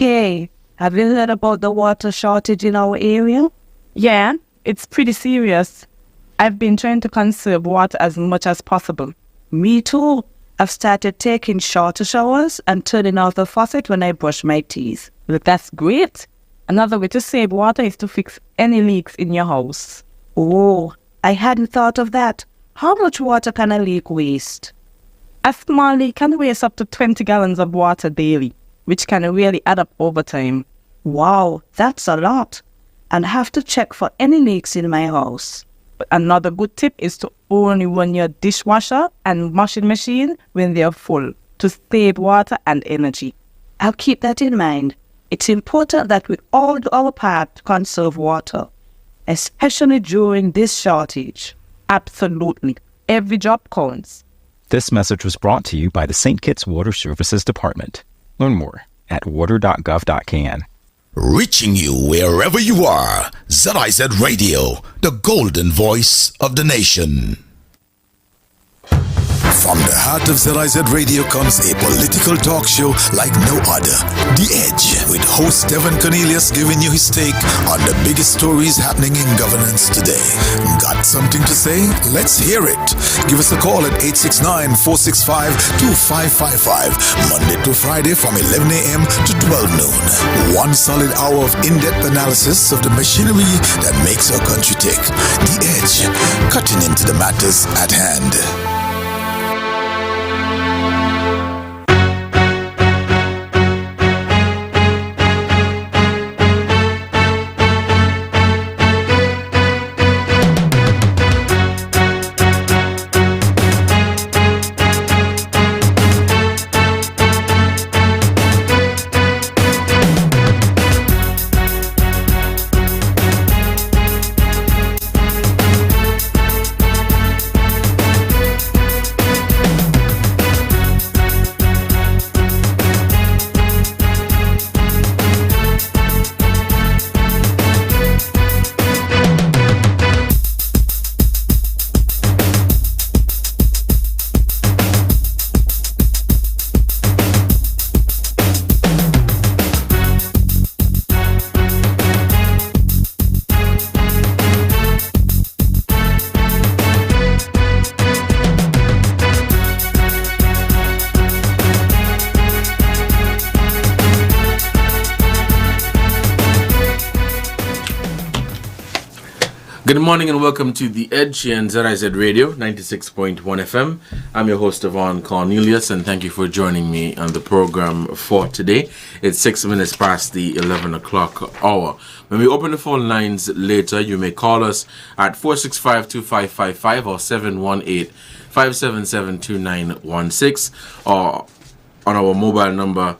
Okay. Have you heard about the water shortage in our area? Yeah, it's pretty serious. I've been trying to conserve water as much as possible. Me too. I've started taking shorter showers and turning off the faucet when I brush my teeth. Well, that's great. Another way to save water is to fix any leaks in your house. Oh, I hadn't thought of that. How much water can a leak waste? A small leak can waste up to 20 gallons of water daily, which can really add up over time. Wow, that's a lot. And have to check for any leaks in my house. But another good tip is to only run your dishwasher and washing machine when they're full to save water and energy. I'll keep that in mind. It's important that we all do our part to conserve water, especially during this shortage. Absolutely. Every drop counts. This message was brought to you by the St. Kitts Water Services Department. Learn more at water.gov.kn. Reaching you wherever you are. ZIZ Radio, the golden voice of the nation. From the heart of ZIZ Radio comes a political talk show like no other. The Edge, with host Devonne Cornelius giving you his take on the biggest stories happening in governance today. Got something to say? Let's hear it. Give us a call at 869-465-2555. Monday to Friday from 11 a.m. to 12 noon. One solid hour of in-depth analysis of the machinery that makes our country tick. The Edge, cutting into the matters at hand. Good morning and welcome to The Edge here on ZIZ Radio 96.1 FM. I'm your host Devonne Cornelius and thank you for joining me on the program for today. It's 6 minutes past the 11 o'clock hour. When we open the phone lines later, you may call us at 465-2555 or 718-577-2916 or on our mobile number,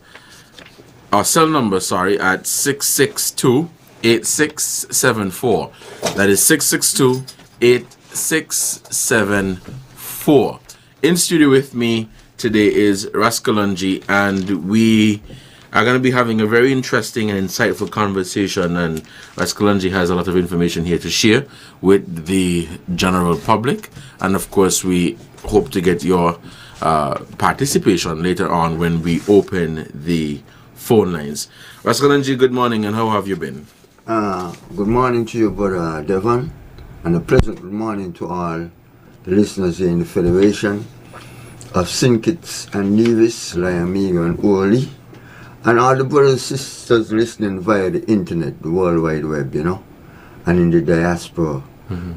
our cell number, at 662-8674. That is 662-8674. In studio with me today is Raskalunji, and we are going to be having a very interesting and insightful conversation, and Raskalunji has a lot of information here to share with the general public, and of course we hope to get your participation later on when we open the phone lines. Raskalunji, good morning, and how have you been? Good morning to you, Brother Devon, and a pleasant good morning to all the listeners here in the Federation of St. Kitts and Nevis, Lyamiga and Orly, and all the brothers and sisters listening via the internet, the World Wide Web, and in the diaspora.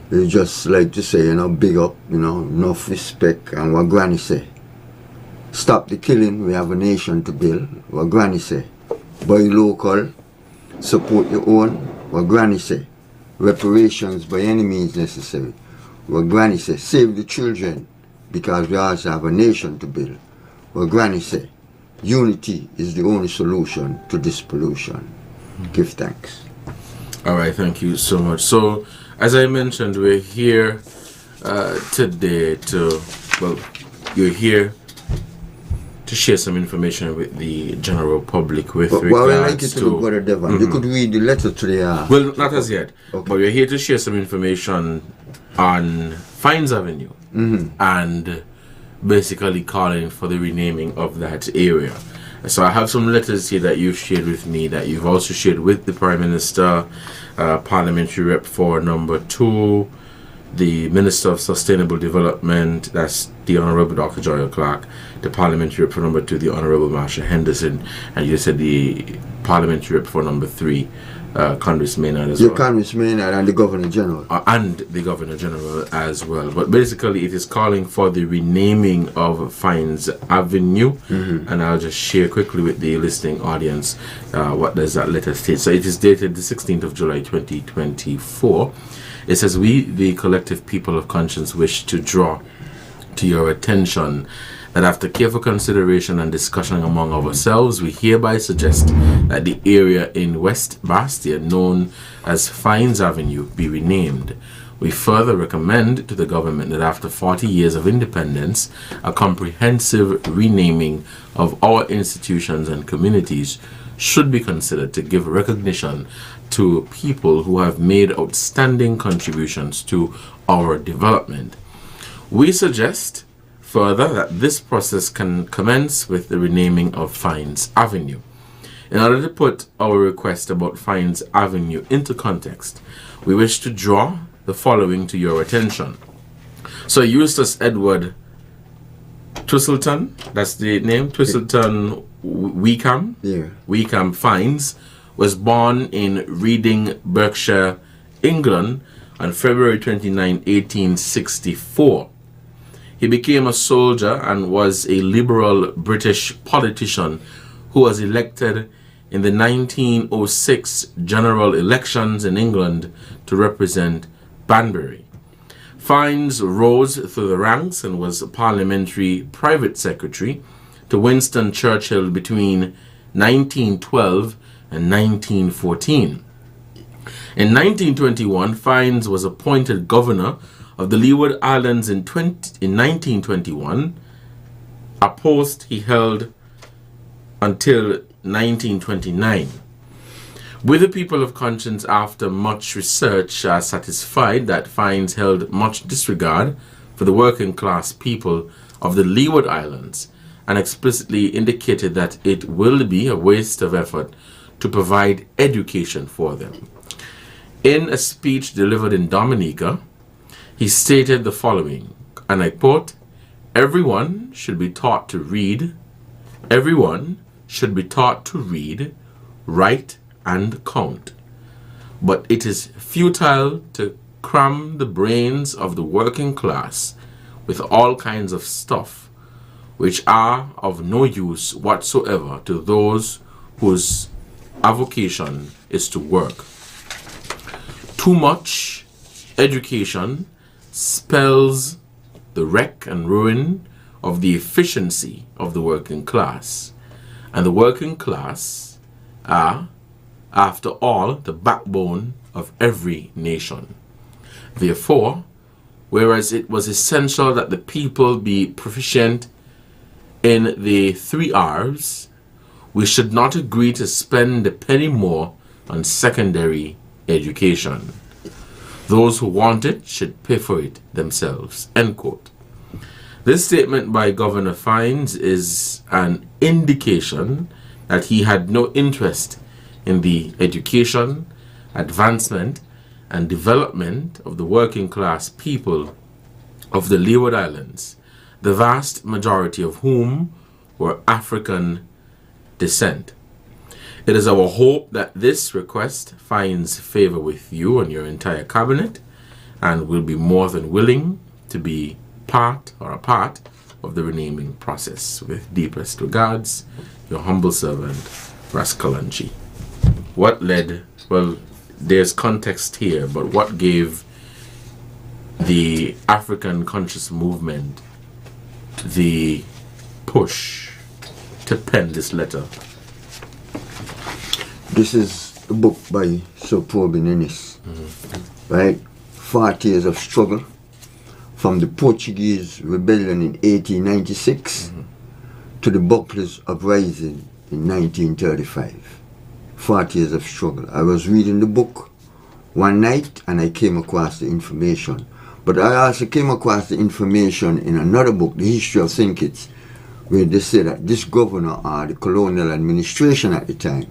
We just like to say, big up, enough respect, and what Granny say. Stop the killing, we have a nation to build, what Granny say. Buy local, support your own, what Granny say. Reparations by any means necessary, what Granny say. Save the children, because we also have a nation to build, what Granny say. Unity is the only solution to this pollution. Give thanks. All right, thank you so much. So, as I mentioned, we're here today you're here to share some information with the general public with regards well, I like you to Brother Devon. You could read the letter today. Well, not as yet. Okay. But we're here to share some information on Fines Avenue and basically calling for the renaming of that area. So I have some letters here that you've shared with me, that you've also shared with the Prime Minister, Parliamentary Rep for number 2, the Minister of Sustainable Development, that's the Honourable Dr. Joy Clark, the Parliamentary Rep for number 2, the Honourable Marsha Henderson, and you said the Parliamentary Rep for number 3, Congress Maynard as well. Congress Maynard and the Governor General. And the Governor General as well. But basically it is calling for the renaming of Fines Avenue. And I'll just share quickly with the listening audience what does that letter state. So it is dated the 16th of July 2024. It says, "We, the collective people of conscience, wish to draw to your attention that after careful consideration and discussion among ourselves, we hereby suggest that the area in West Bastia known as Fines Avenue be renamed. We further recommend to the government that after 40 years of independence, a comprehensive renaming of our institutions and communities should be considered to give recognition to people who have made outstanding contributions to our development. We suggest further that this process can commence with the renaming of Fines Avenue. In order to put our request about Fines Avenue into context, we wish to draw the following to your attention. So Eustace Edward Twistleton, that's the name, Twistleton Weeckham, Weeckham Fines, was born in Reading, Berkshire, England on February 29, 1864. He became a soldier and was a liberal British politician who was elected in the 1906 general elections in England to represent Banbury. Fines rose through the ranks and was parliamentary private secretary to Winston Churchill between 1912 and 1914. In 1921, Fines was appointed governor of the Leeward Islands in 1921, a post he held until 1929. With the people of conscience, after much research, are satisfied that Fines held much disregard for the working class people of the Leeward Islands and explicitly indicated that it will be a waste of effort to provide education for them. In a speech delivered in Dominica, he stated the following, and I quote, "Everyone should be taught to read. Everyone should be taught to read, write, and count. But it is futile to cram the brains of the working class with all kinds of stuff which are of no use whatsoever to those whose avocation is to work. Too much education spells the wreck and ruin of the efficiency of the working class, and the working class are, after all, the backbone of every nation. Therefore, whereas it was essential that the people be proficient in the 3 R's, we should not agree to spend a penny more on secondary education. Those who want it should pay for it themselves." End quote. This statement by Governor Fines is an indication that he had no interest in the education, advancement, and development of the working class people of the Leeward Islands, the vast majority of whom were African descent. It is our hope that this request finds favor with you and your entire cabinet, and will be more than willing to be a part of the renaming process. With deepest regards, your humble servant, Rascalanchi. What led, well, there's context here, but what gave the African conscious movement the push to pen this letter? This is a book by Sir Probin Ennis, right? 40 years of struggle from the Portuguese rebellion in 1896 to the Bucklers uprising in 1935. 40 years of struggle. I was reading the book one night and I came across the information. But I also came across the information in another book, The History of St. Kitts, where they say that this governor or the colonial administration at the time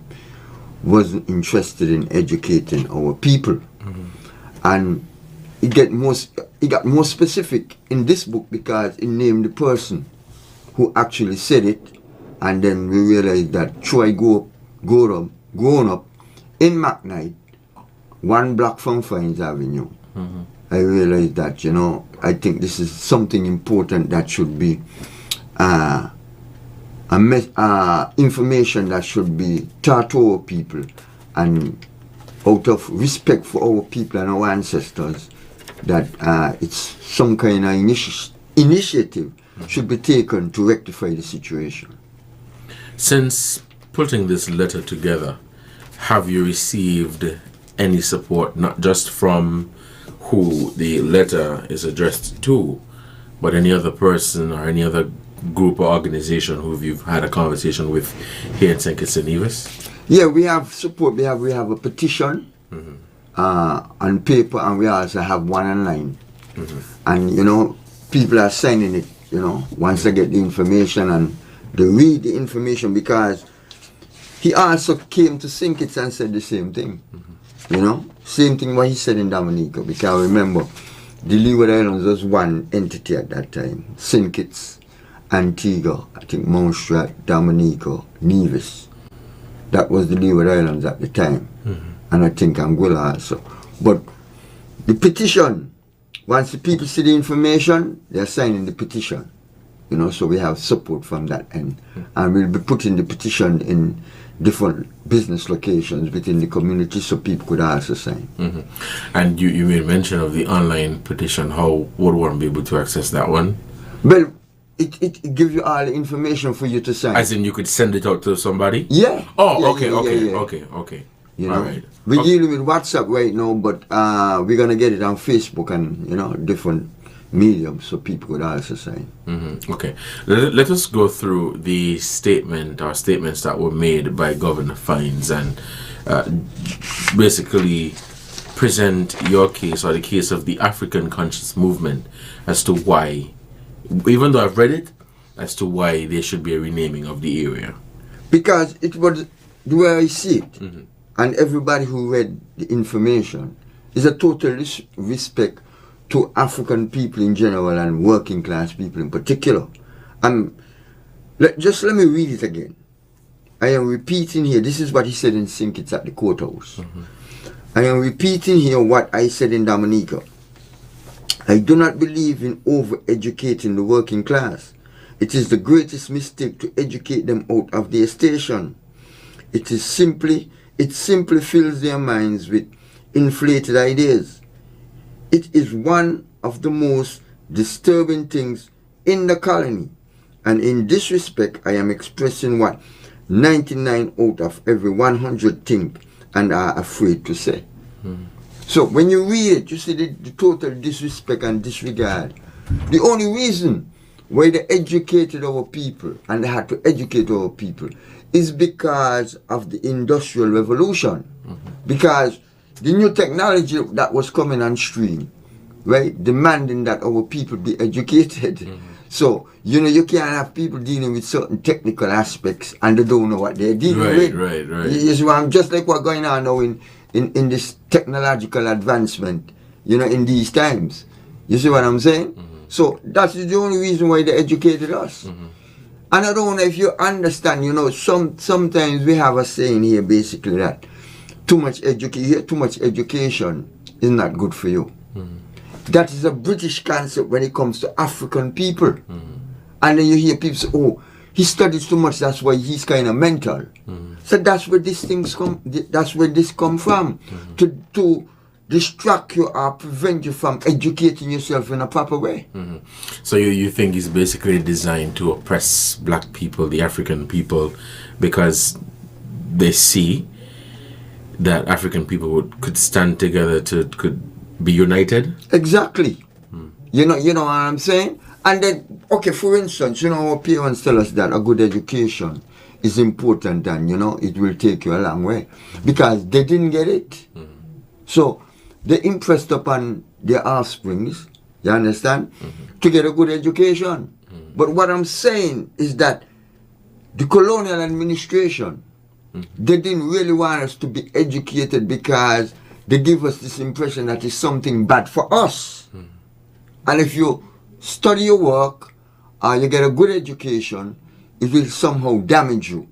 wasn't interested in educating our people. And it got more specific in this book because it named the person who actually said it, and then we realized that Troy grown up in McKnight, 1 block from Fines Avenue. I realized that, I think this is something important that should be information that should be taught to our people, and out of respect for our people and our ancestors, that it's some kind of initiative should be taken to rectify the situation. Since putting this letter together, have you received any support, not just from who the letter is addressed to, but any other person or any other group or organization who you've had a conversation with here in St. Kitts and Nevis? Yeah, we have support. We have a petition on paper, and we also have one online. And people are signing it. Once they get the information and they read the information, because he also came to St. Kitts and said the same thing. Same thing what he said in Dominica, because remember, the Leeward Islands was one entity at that time. St. Kitts, Antigua, I think Montserrat, Dominica, Nevis. That was the Leeward Islands at the time. And I think Anguilla also. But the petition, once the people see the information, they're signing the petition. So we have support from that end. And we'll be putting the petition in different business locations within the community so people could also sign. And you made mention of the online petition. How would one be able to access that one? Well, it gives you all the information for you to sign. As in you could send it out to somebody? Yeah. Oh, yeah, okay. All right. We're dealing with WhatsApp right now, but we're going to get it on Facebook and, different mediums so people could also sign. Okay. Let us go through the statements that were made by Governor Fines and basically present your case or the case of the African Conscious Movement as to why, even though I've read it, as to why there should be a renaming of the area. Because it was the way I see it, and everybody who read the information, is a total respect to African people in general and working class people in particular. Just let me read it again. I am repeating here, this is what he said in St. Kitts at the courthouse. I am repeating here what I said in Dominica. I do not believe in over-educating the working class. It is the greatest mistake to educate them out of their station. It simply fills their minds with inflated ideas. It is one of the most disturbing things in the colony. And in this respect, I am expressing what 99 out of every 100 think and are afraid to say. So when you read it, you see the total disrespect and disregard. The only reason why they educated our people, and they had to educate our people, is because of the Industrial Revolution. Because the new technology that was coming on stream, right, demanding that our people be educated. So, you can't have people dealing with certain technical aspects and they don't know what they're dealing with. Right. You see, I'm just like what's going on now in this technological advancement, in these times. You see what I'm saying? So that's the only reason why they educated us. And I don't know if you understand, sometimes we have a saying here basically that too much education is not good for you. That is a British concept when it comes to African people. And then you hear people say, oh, he studies too much, that's why he's kind of mental. So that's where this come from. To distract you or prevent you from educating yourself in a proper way. So you think it's basically designed to oppress black people, the African people, because they see that African people could stand together could be united? Exactly. You know what I'm saying? And then, okay, for instance, our parents tell us that a good education is important and, it will take you a long way. Because they didn't get it. So, they impressed upon their offsprings, you understand, to get a good education. But what I'm saying is that the colonial administration, they didn't really want us to be educated because they give us this impression that it's something bad for us. And if you study your work or you get a good education, it will somehow damage you.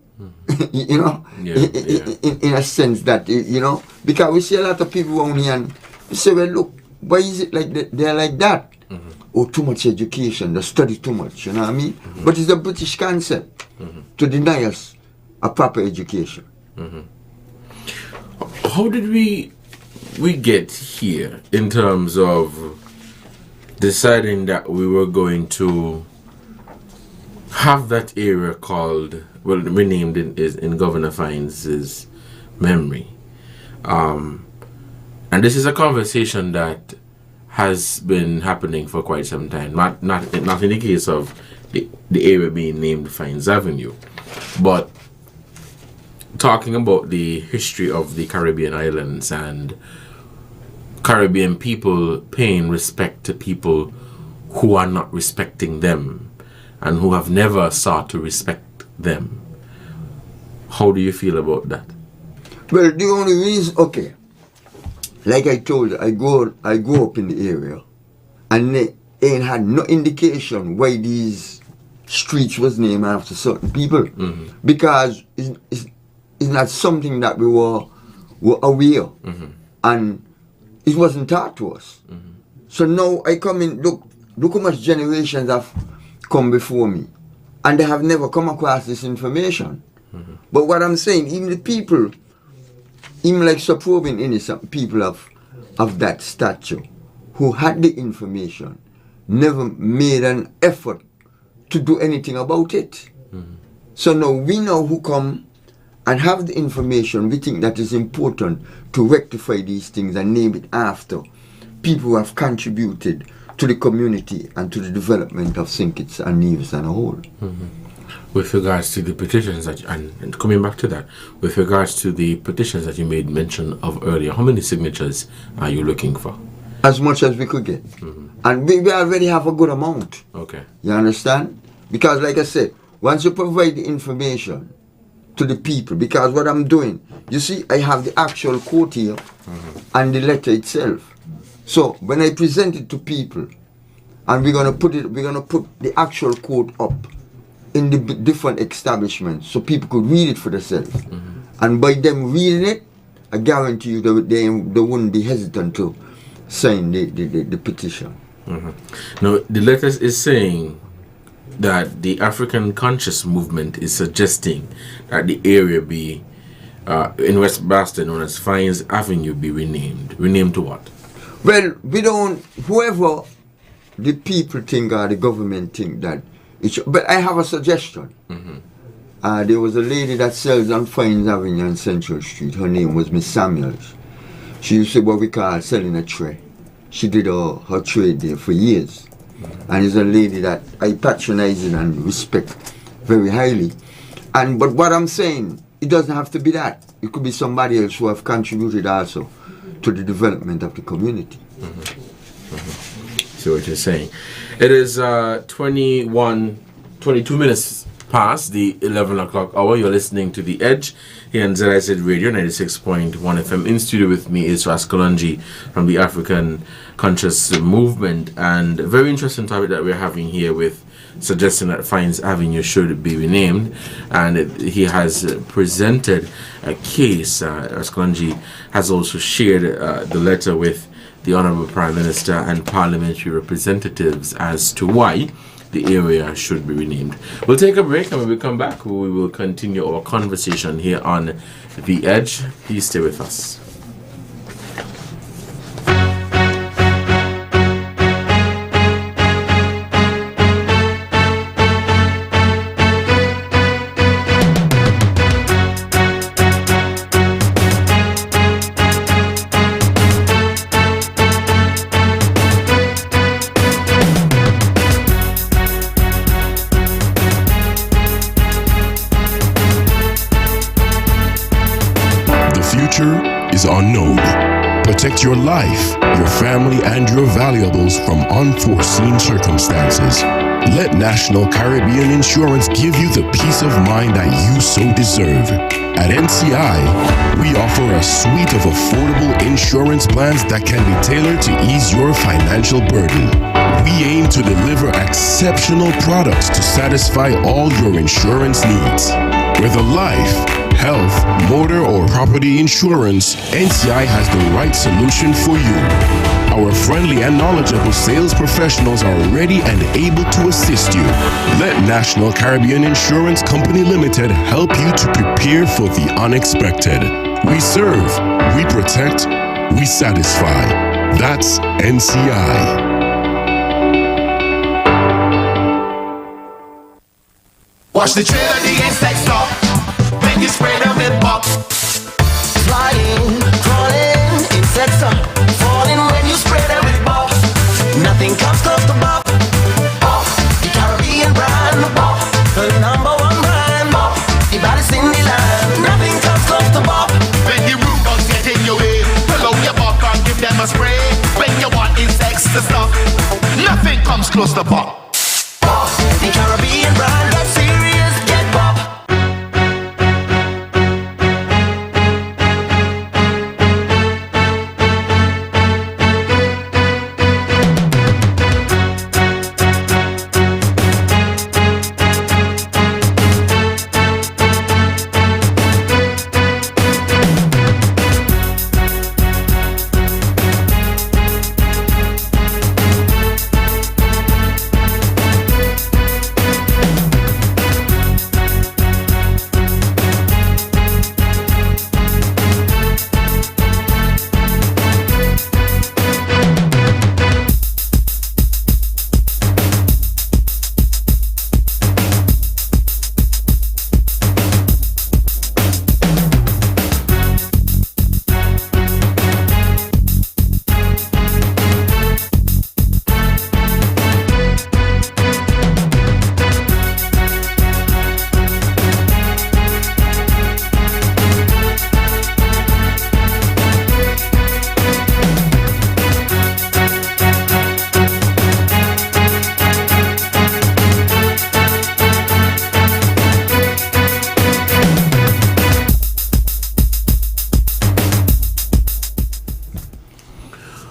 You know, in a sense that, you know, because we see a lot of people around here and we say, well, look, why is it like they're like that? Oh, too much education, they study too much, you know what I mean? But it's a British concept to deny us a proper education. How did we get here in terms of deciding that we were going to have that area called, well, renamed in Governor Fiennes' memory? And this is a conversation that has been happening for quite some time. Not in the case of the area being named Fiennes Avenue, but talking about the history of the Caribbean islands and Caribbean people paying respect to people who are not respecting them and who have never sought to respect them. How do you feel about that? Well, the only reason, okay, like I told you, I grew up in the area, and they ain't had no indication why these streets was named after certain people, because it's not something that we were aware, and it wasn't taught to us. So now I come in, look how much generations have come before me, and they have never come across this information. But what I'm saying, even the people, even like suburban innocent people of that stature who had the information never made an effort to do anything about it. So now we know who come and have the information. We think that is important to rectify these things and name it after people who have contributed to the community and to the development of St. Kitts and Nevis as a whole. With regards to the petitions that, and coming back to that, with regards to the petitions that you made mention of earlier, how many signatures are you looking for? As much as we could get. And we already have a good amount. Okay. You understand? Because like I said, once you provide the information to the people, because what I'm doing, you see, I have the actual quote here and the letter itself. So when I present it to people, and we're gonna put the actual quote up in the different establishments so people could read it for themselves. And by them reading it, I guarantee you they wouldn't be hesitant to sign the petition. Now, the letter is saying that the African Conscious Movement is suggesting that the area be, in West Boston, known as Fiennes Avenue, be renamed. Renamed to what? Well, we don't, whoever the people think or the government think that, but I have a suggestion. There was a lady that sells on Fiennes Avenue on Central Street. Her name was Miss Samuels. She used to what we call selling a tray. She did her trade there for years. And is a lady that I patronize and respect very highly. But what I'm saying, it doesn't have to be that. It could be somebody else who have contributed also to the development of the community. See what you're saying. It is 22 minutes past the 11 o'clock hour. You're listening to The Edge here on ZIZ Radio 96.1 FM. In studio with me is Raskalonji from the African Conscious Movement, and a very interesting topic that we're having here with suggesting that Fiennes Avenue should be renamed, and he has presented a case. Raskalonji has also shared the letter with the Honorable Prime Minister and parliamentary representatives as to why the area should be renamed. We'll take a break, and when we come back, we will continue our conversation here on The Edge. Please stay with us. Is unknown. Protect your life, your family, and your valuables from unforeseen circumstances. Let National Caribbean Insurance give you the peace of mind that you so deserve. At NCI, we offer a suite of affordable insurance plans that can be tailored to ease your financial burden. We aim to deliver exceptional products to satisfy all your insurance needs. Whether life, health, motor, or property insurance, NCI has the right solution for you. Our friendly and knowledgeable sales professionals are ready and able to assist you. Let National Caribbean Insurance Company Limited help you to prepare for the unexpected. We serve, we protect, we satisfy. That's NCI. Watch the trail of the insects stop. When you spray them with pop. Flying, crawling, insects are falling when you spray them with pop. Nothing comes close to pop. Pop, the Caribbean brand. Pop, the number one brand. Pop, the baddest in the land. Nothing comes close to pop. When the root bugs get in your way, pull out your pop and give them a spray. When you want insects to stop, nothing comes close to pop. Pop, the Caribbean brand. Get serious, get pop.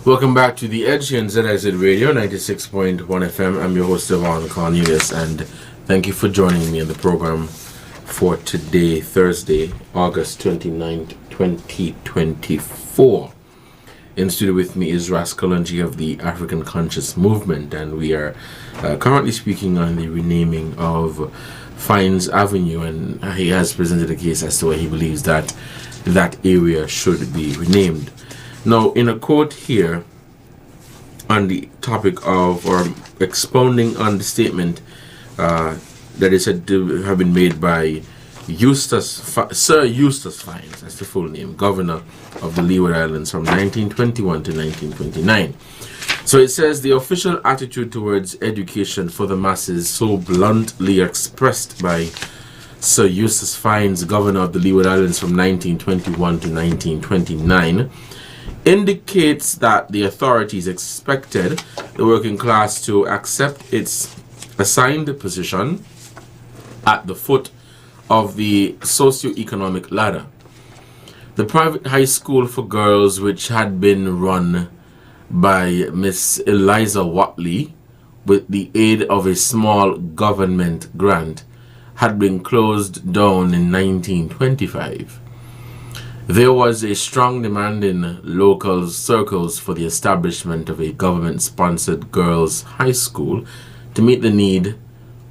Welcome back to The Edge here on ZIZ Radio 96.1 FM. I'm your host, Devonne Cornelius, and thank you for joining me on the program for today, Thursday, August 29th, 2024. In studio with me is Rascalanji of the African Conscious Movement, and we are currently speaking on the renaming of Fines Avenue, and he has presented a case as to why he believes that that area should be renamed. Now, in a quote here on the topic of, or expounding on the statement that is said to have been made by Sir Eustace Fines, that's the full name, Governor of the Leeward Islands from 1921 to 1929. So it says, the official attitude towards education for the masses so bluntly expressed by Sir Eustace Fines, Governor of the Leeward Islands from 1921 to 1929, indicates that the authorities expected the working class to accept its assigned position at the foot of the socio-economic ladder. The private high school for girls, which had been run by Miss Eliza Watley with the aid of a small government grant, had been closed down in 1925. There was a strong demand in local circles for the establishment of a government-sponsored girls' high school to meet the need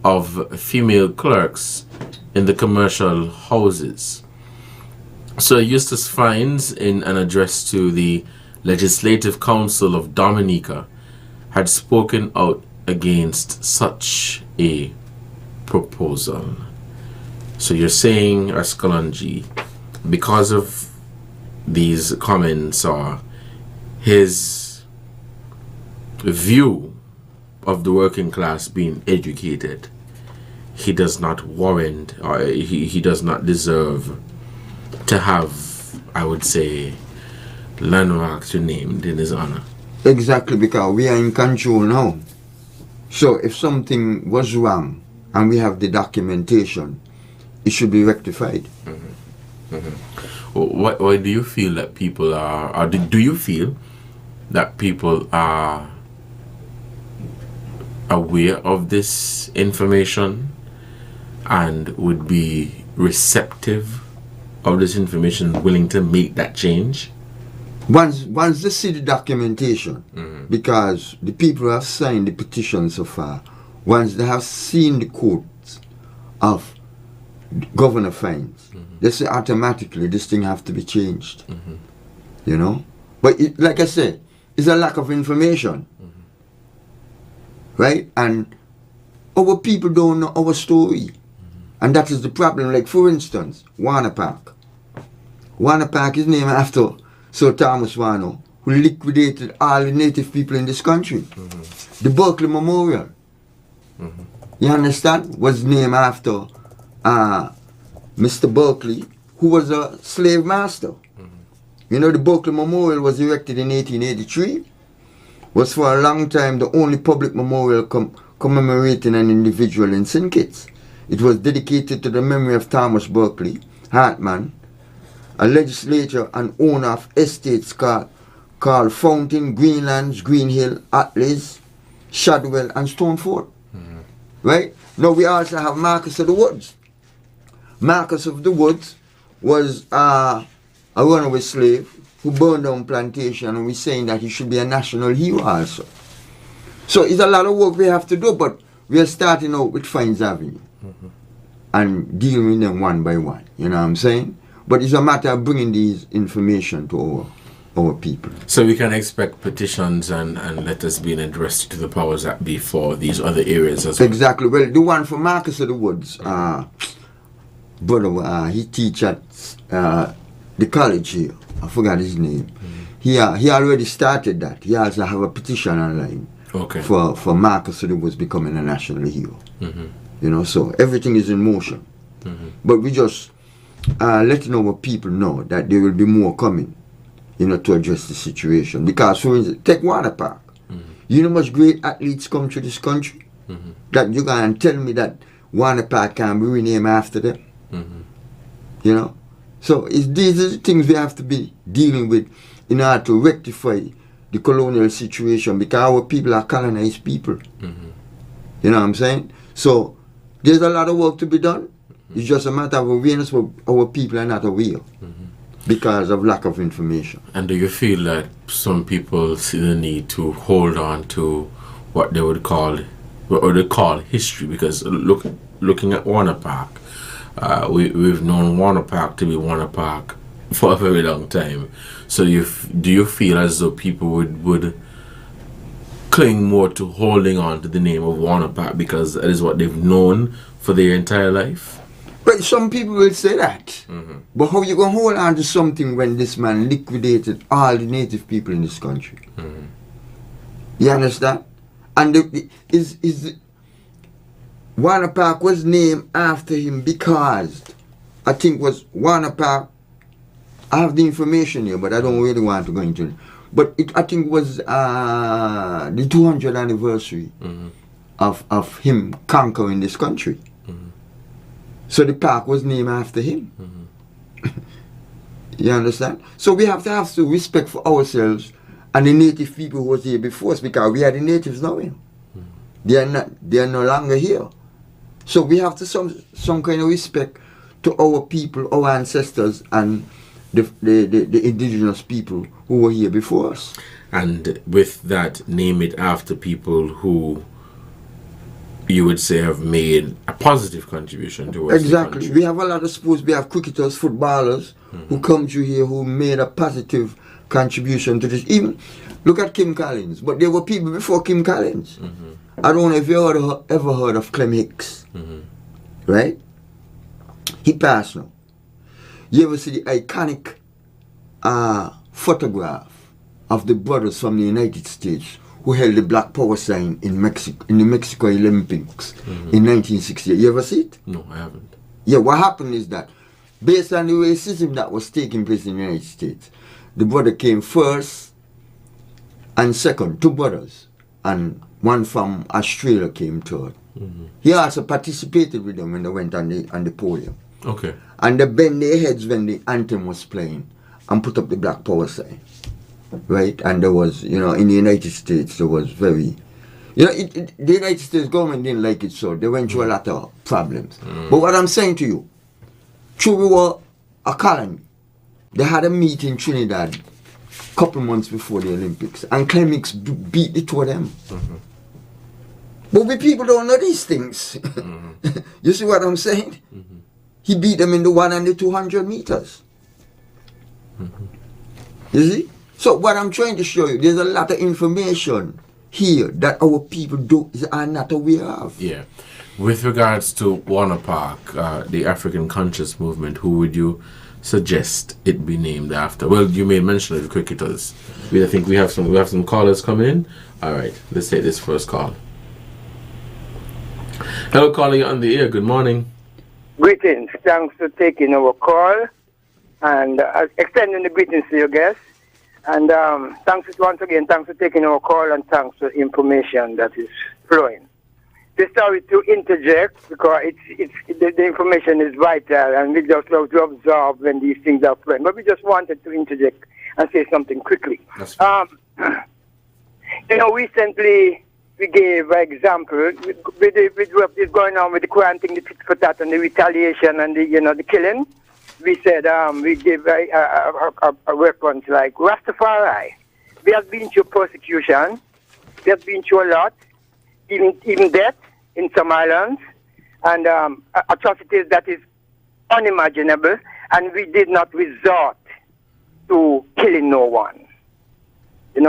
of female clerks in the commercial houses. Sir Eustace Fines, in an address to the Legislative Council of Dominica, had spoken out against such a proposal. So you're saying, Rascalanji, because of these comments or his view of the working class being educated, he does not warrant, or he does not deserve to have, I would say, landmarks named in his honor. Exactly, because we are in control now. So if something was wrong and we have the documentation, it should be rectified. Why do you feel that people are, or do you feel that people are aware of this information and would be receptive of this information, willing to make that change? Once they see the documentation, because the people have signed the petition so far, once they have seen the quotes of governor fines, they say automatically this thing have to be changed. You know? But like I said, it's a lack of information. Right? And our people don't know our story. And that is the problem. Like for instance, Warner Park. Warner Park is named after Sir Thomas Warner, who liquidated all the native people in this country. The Berkeley Memorial, you understand, was named after Mr. Berkeley, who was a slave master. You know, the Berkeley Memorial was erected in 1883, was for a long time the only public memorial commemorating an individual in St. Kitts. It was dedicated to the memory of Thomas Berkeley, Hartman, a legislator and owner of estates called Fountain, Greenlands, Green Hill, Atlas, Shadwell, and Stoneford. Right? Now we also have Marcus of the Woods. Marcus of the Woods was a runaway slave who burned down plantation, and we're saying that he should be a national hero also. So it's a lot of work we have to do, but we are starting out with Fines Avenue and dealing with them one by one. You know what I'm saying? But it's a matter of bringing these information to our people. So we can expect petitions and letters being addressed to the powers that be for these other areas as well. Exactly. Well, the one for Marcus of the Woods, brother, he teach at the college here. I forgot his name. He already started that. He also have a petition online for Marcus of the Woods becoming a national hero. You know, so everything is in motion. But we just letting our people know that there will be more coming, you know, to address the situation. Because, for instance, take Warner Park. You know how much great athletes come to this country? That you can tell me that Warner Park can be renamed after them? You know? So these are the things we have to be dealing with in order to rectify the colonial situation, because our people are colonized people. You know what I'm saying? So there's a lot of work to be done. It's just a matter of awareness, for our people are not aware because of lack of information. And do you feel that some people see the need to hold on to what they would call, what they call history? Because looking at Warner Park, we've known Warner Park to be Warner Park for a very long time. So do you feel as though people would cling more to holding on to the name of Warner Park because that is what they've known for their entire life? Well, some people will say that. But how you going to hold on to something when this man liquidated all the native people in this country? You understand? And Warner Park was named after him because I think was Warner Park. I have the information here, but I don't really want to go into it. But I think it was the 200th anniversary of him conquering this country. So the park was named after him. You understand? So we have to have some respect for ourselves and the native people who was here before us, because we are the natives now. They are no longer here. So we have to some kind of respect to our people, our ancestors, and the indigenous people who were here before us. And with that, name it after people who you would say have made a positive contribution towards the country. We have a lot of sports. We have cricketers, footballers who come through here who made a positive contribution to this. Even look at Kim Collins, but there were people before Kim Collins. I don't know if you ever heard of Clem Hicks, right? He passed now. You ever see the iconic photograph of the brothers from the United States who held the Black Power sign in Mexico, in the Mexico Olympics in 1968? You ever see it? No, I haven't. Yeah, what happened is that based on the racism that was taking place in the United States, the brother came first and second, two brothers, and one from Australia came third. He also participated with them when they went on the podium. Okay. And they bent their heads when the anthem was playing and put up the Black Power sign. Right? And there was, in the United States, there was very... the United States government didn't like it, so they went through a lot of problems. But what I'm saying to you, true, we were a colony. They had a meet in Trinidad a couple months before the Olympics, and Clemix beat the two of them. But we people don't know these things. You see what I'm saying? He beat them in the 100 and the 200 meters. You see? So what I'm trying to show you, there's a lot of information here that our people are not aware of. Yeah. With regards to Warner Park, the African Conscious Movement, who would you suggest it be named after? Well, you made mention of the cricketers. I think we have some callers coming in. All right, let's take this first call. Hello, caller, you're on the air. Good morning. Greetings. Thanks for taking our call and extending the greetings to your guests. And thanks once again. Thanks for taking our call and thanks for information that is flowing. Just sorry to interject because the information is vital and we just love to observe when these things are flowing. But we just wanted to interject and say something quickly. Recently we gave an example with what is going on with the quarantine, the tit for tat, and the retaliation and the killing. We said we gave a reference like Rastafari. We have been through persecution. We have been through a lot, even death in some islands, and atrocities that is unimaginable, and we did not resort to killing no one. We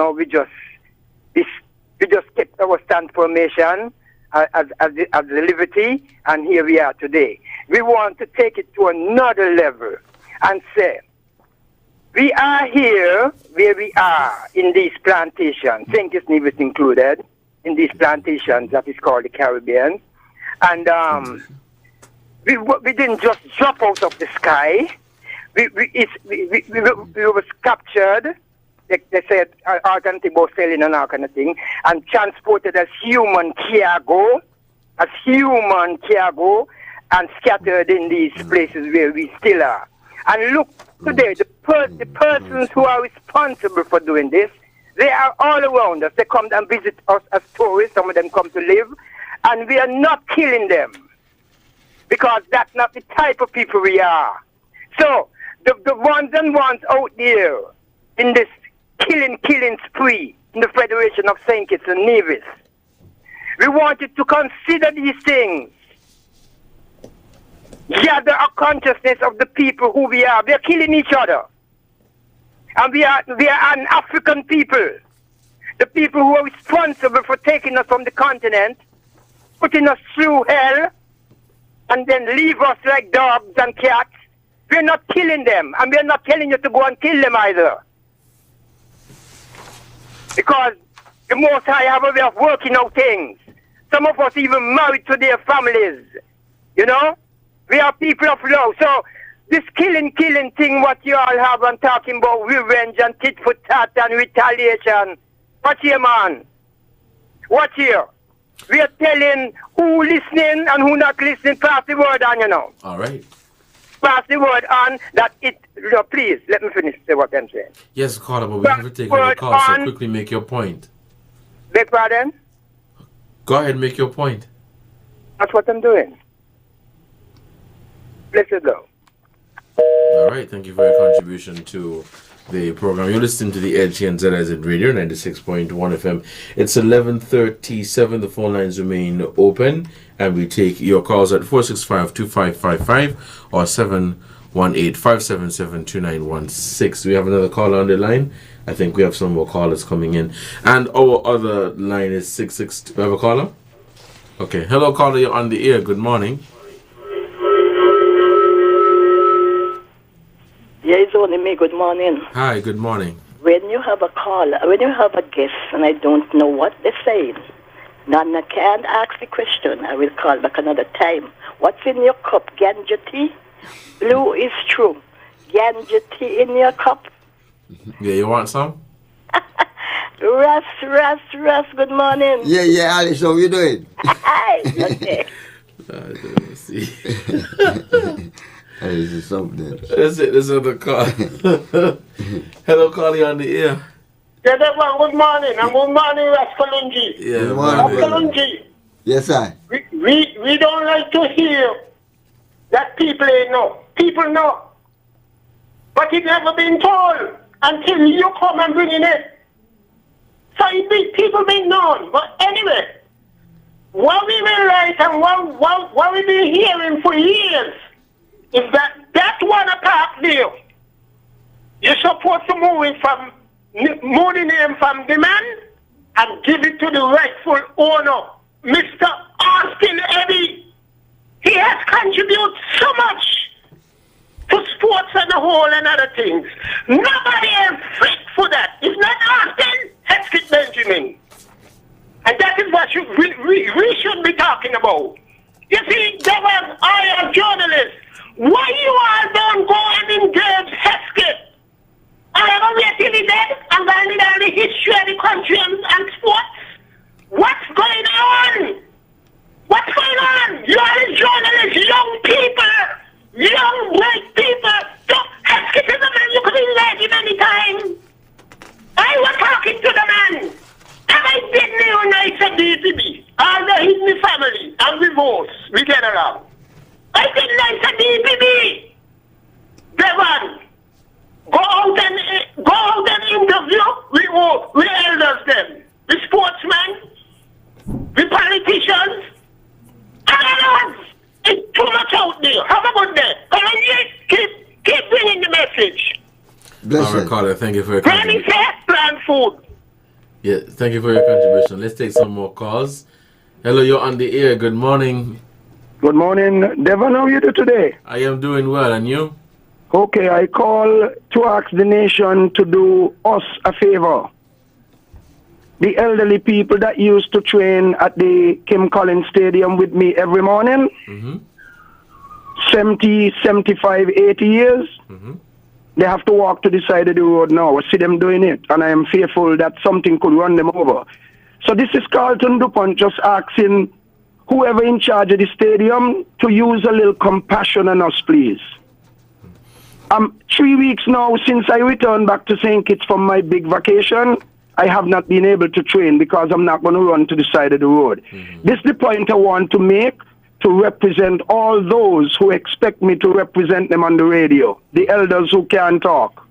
just kept our stand formation as the liberty, and here we are today. We want to take it to another level and say, we are here where we are in these plantations, St. Kitts Nevis included, in these plantations that is called the Caribbean. And we didn't just drop out of the sky. We was captured. They said all kind of thing about selling and all kind of thing, and transported as human cargo, and scattered in these places where we still are. And look, today, the persons who are responsible for doing this, they are all around us. They come and visit us as tourists. Some of them come to live, and we are not killing them because that's not the type of people we are. So the ones out there in this killing spree in the Federation of St. Kitts and Nevis, we want you to consider these things. Gather a consciousness of the people who we are. We are killing each other. And we are an African people. The people who are responsible for taking us from the continent, putting us through hell, and then leave us like dogs and cats. We're not killing them. And we're not telling you to go and kill them either. Because the Most High have a way of working out things. Some of us even married to their families. We are people of love. So this killing thing, what you all have and talking about revenge and tit for tat and retaliation. Watch here, man. Watch here. We are telling who listening and who not listening. Pass the word on, All right. Pass the word on that please, let me finish what I'm saying. Yes, caller, but we have to take another call, so quickly make your point. Beg pardon? Go ahead and make your point. That's what I'm doing. Blessed go. All right, thank you for your contribution to the program. You're listening to The Edge here on ZIZ Radio 96.1 FM. It's 11:37. The phone lines remain open, and we take your calls at 465-2555 or 718-577-2916. We have another caller on the line. I think we have some more callers coming in. And our other line is 662. We have a caller? Okay. Hello, caller. You're on the air. Good morning. Yeah, it's only me. Good morning. Hi, good morning. When you have a caller, when you have a guest and I don't know what they're saying, then I can't ask the question. I will call back another time. What's in your cup? Ganja tea? Blue is true. Ganja tea in your cup? Yeah, you want some? Russ, good morning. Yeah, Alice, how you doing? Hi, okay. Let's see. Alice is something. That's it. This is the call. Hello, Carly on the air. Yeah, Devon, good morning. And good morning, Raskalunji. Yeah, Good morning. Raskalunji, Yes, sir. we don't like to hear that people ain't know. People know. But it never been told until you come and bring in it. So people been known. But anyway, what we realize and what we've been hearing for years is that one apart there, you're supposed to move the name from the man and give it to the rightful owner, Mr. Austin Eddy. He has contributed so much to sports and the whole and other things. Nobody is fit for that. It's not Austin, Heskett Benjamin. And that is what we should be talking about. You see, Devon, I am journalist. Why you all don't go and engage Heskett? I am wait till he's dead and going to learn the history of the country and sports. What's going on? What's going on? You are a journalist, young people, young white people. Heskett is a man you could engage him any time. I was talking to the man, and I didn't know nice of DPB. Although he's my family, and we both, we get along. I did nice of DPB. Devon, go out and interview with elders them, the sportsmen, the politicians, and others. It's too much out there. Have a good day. Come on, keep bringing the message. Bless you. Carla, thank you for your Granny contribution. said plant food. Yeah, thank you for your contribution. Let's take some more calls. Hello, you're on the air. Good morning. Good morning, Devon. How are you do today? I am doing well, and you? Okay, I call to ask the nation to do us a favor. The elderly people that used to train at the Kim Collins Stadium with me every morning, 70, 75, 80 years, they have to walk to the side of the road now. I see them doing it, and I am fearful that something could run them over. So this is Carlton DuPont just asking whoever in charge of the stadium to use a little compassion on us, please. 3 weeks now since I returned back to St. Kitts from my big vacation, I have not been able to train because I'm not going to run to the side of the road. This is the point I want to make to represent all those who expect me to represent them on the radio, the elders who can't talk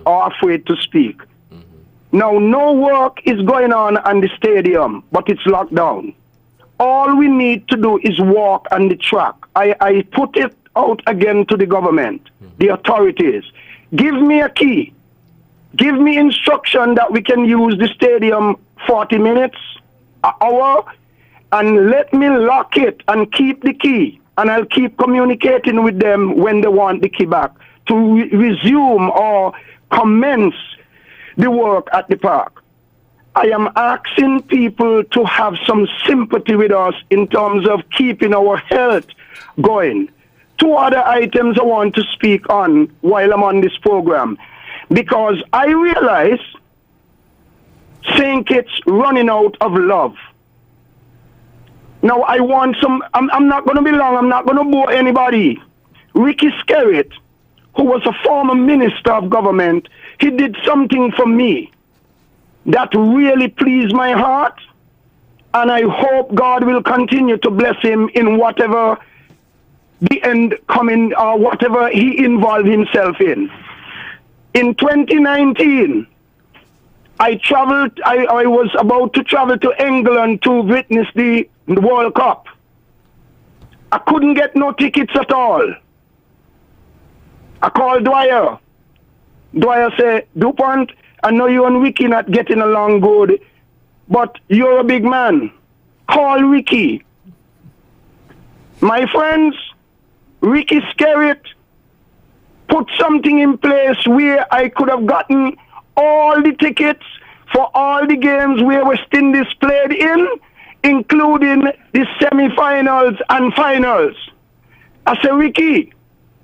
or afraid to speak. Now, no work is going on the stadium, but it's locked down. All we need to do is walk on the track. I put it out again to the government, the authorities. Give me a key. Give me instruction that we can use the stadium 40 minutes, an hour, and let me lock it and keep the key. And I'll keep communicating with them when they want the key back to resume or commence the work at the park. I am asking people to have some sympathy with us in terms of keeping our health going. 2 other items I want to speak on while I'm on this program, because I realize St. Kitts running out of love. Now I want I'm not going to be long, I'm not going to bore anybody. Ricky Skerritt, who was a former minister of government, he did something for me that really pleased my heart, and I hope God will continue to bless him in whatever the end coming or whatever he involved himself in. In 2019, I was about to travel to England to witness the World Cup. I couldn't get no tickets at all. I called Dwyer. Dwyer said, DuPont, I know you and Ricky not getting along good, but you're a big man. Call Ricky. My friends, Ricky Skerritt put something in place where I could have gotten all the tickets for all the games where West Indies played in, including the semi-finals and finals. I said, Ricky,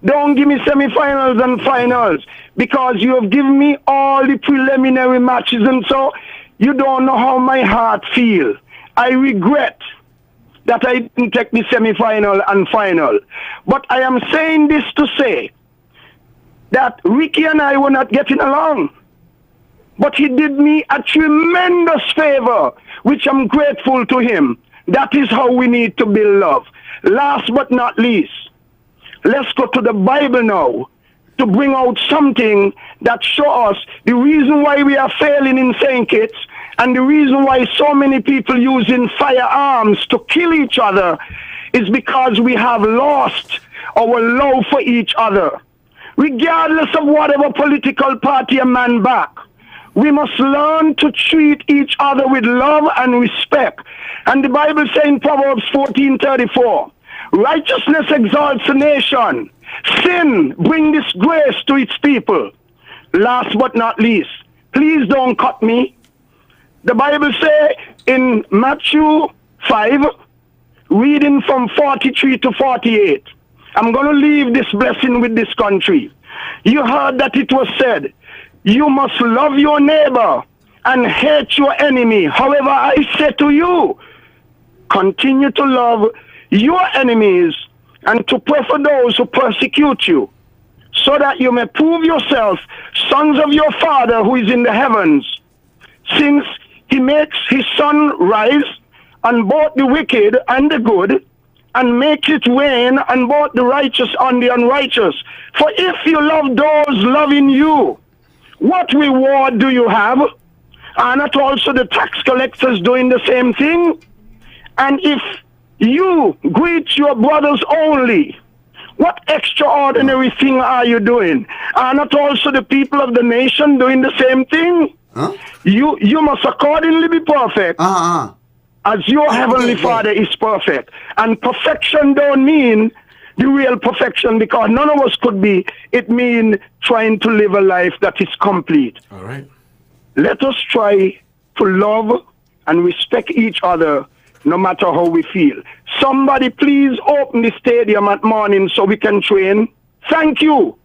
don't give me semi-finals and finals because you have given me all the preliminary matches, and so You don't know how my heart feels. I regret that I didn't take the semi-final and final. But I am saying this to say that Ricky and I were not getting along. But he did me a tremendous favor, which I'm grateful to him. That is how we need to build love. Last but not least, let's go to the Bible now to bring out something that shows us the reason why we are failing in St. Kitts and the reason why so many people using firearms to kill each other is because we have lost our love for each other. Regardless of whatever political party a man back, we must learn to treat each other with love and respect. And the Bible says in Proverbs 14:34, righteousness exalts a nation. Sin brings disgrace to its people. Last but not least, please don't cut me. The Bible says in Matthew 5, reading from 43 to 48, I'm going to leave this blessing with this country. You heard that it was said, you must love your neighbor and hate your enemy. However, I say to you, continue to love your enemies and to pray for those who persecute you, so that you may prove yourself sons of your Father who is in the heavens, since he makes his sun rise on both the wicked and the good, and makes it rain on both the righteous and the unrighteous. For if you love those loving you, what reward do you have? Are not also the tax collectors doing the same thing? And if you greet your brothers only, what extraordinary thing are you doing? Are not also the people of the nation doing the same thing? Huh? You must accordingly be perfect, as your heavenly Father is perfect. And perfection don't mean the real perfection, because none of us could be. It means trying to live a life that is complete. All right. Let us try to love and respect each other no matter how we feel. Somebody please open the stadium at morning so we can train. Thank you.